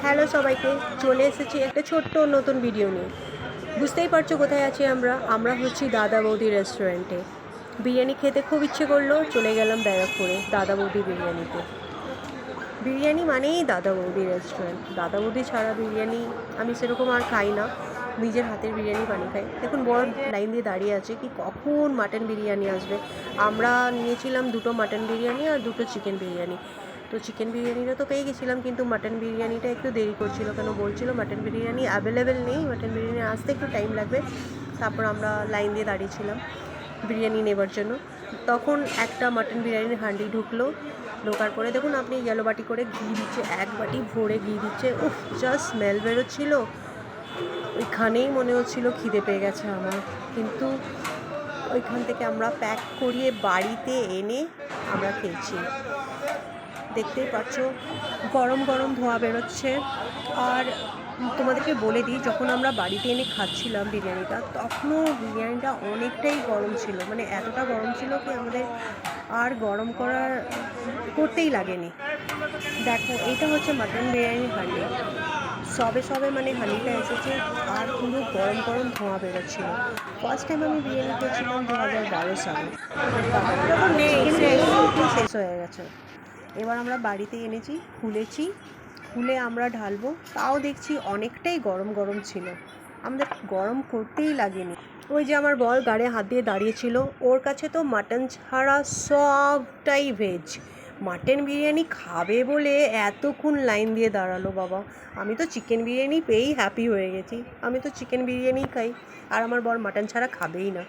Hello সবাইকে, চলে এসেছি একটা ছোট্ট নতুন ভিডিও নিয়ে। বুঝতেই পারছো কোথায় আছি আমরা হচ্ছি দাদা বৌদি রেস্টুরেন্টে। বিরিয়ানি খেতে খুব ইচ্ছে করলো, চলে গেলাম ব্যারাকপুরে দাদা বৌদি বিরিয়ানিতে। বিরিয়ানি মানেই দাদা বৌদি রেস্টুরেন্ট। দাদা বৌদি ছাড়া বিরিয়ানি আমি সেরকম আর খাই না, নিজের হাতের বিরিয়ানি বানিয়ে খাই। দেখুন বড় লাইন দিয়ে দাঁড়িয়ে আছে কি কখন মাটন বিরিয়ানি আসবে। আমরা নিয়েছিলাম দুটো মাটন বিরিয়ানি আর দুটো চিকেন বিরিয়ানি। তো চিকেন বিরিয়ানিটা তো পেয়ে গেছিলাম, কিন্তু মাটন বিরিয়ানিটা একটু দেরি করছিল, কেন বলছিল মাটন বিরিয়ানি অ্যাভেলেবেল নেই, মাটন বিরিয়ানি আসতে একটু টাইম লাগবে। তারপর আমরা লাইন দিয়ে দাঁড়িয়েছিলাম বিরিয়ানি নেবার জন্য। তখন একটা মাটন বিরিয়ানির হাঁডি ঢুকলো, ঢোকার পরে দেখুন আপনি ইয়েলো বাটি করে ঘি দিচ্ছে, এক বাটি ভরে ঘি দিচ্ছে। উফ, জাস্ট স্মেল বেরোচ্ছিল, ওইখানেই মনে হচ্ছিল খিদে পেয়ে গেছে আমার। কিন্তু ওইখান থেকে আমরা প্যাক করিয়ে বাড়িতে এনে আমরা খেয়েছি। দেখতেই পাচ্ছ গরম গরম ধোঁয়া বেরোচ্ছে। আর তোমাদেরকে বলে দিই, যখন আমরা বাড়িতে এনে খাচ্ছিলাম বিরিয়ানিটা, তখনও বিরিয়ানিটা অনেকটাই গরম ছিল, মানে এতটা গরম ছিল কি আমাদের আর গরম করতেই লাগেনি। দেখো, এটা হচ্ছে মাটন বিরিয়ানির হাঁডি। সবে সবে মানে হাঁডিটা এসেছে আর পুরো গরম গরম ধোঁয়া বেরোচ্ছিল। ফার্স্ট টাইম আমি বিরিয়ানি খেয়েছিলাম 2012 সালে। শেষ হয়ে গেছে। এবার আমরা বাড়িতে এনেছি, খুলে আমরা ঢালবো, তাও দেখছি অনেকটাই গরম গরম ছিল, আমাদের গরম করতেই লাগেনি। ওই যে আমার বর গাড়ে হাত দিয়ে দাঁড়িয়েছিল, ওর কাছে তো মাটন ছাড়া সবটাই ভেজ। মাটন বিরিয়ানি খাবে বলে এতক্ষণ লাইন দিয়ে দাঁড়ালো বাবা। আমি তো চিকেন বিরিয়ানি পেয়েই হ্যাপি হয়ে গেছি, আমি তো চিকেন বিরিয়ানিই খাই, আর আমার বর মাটন ছাড়া খাবেই না।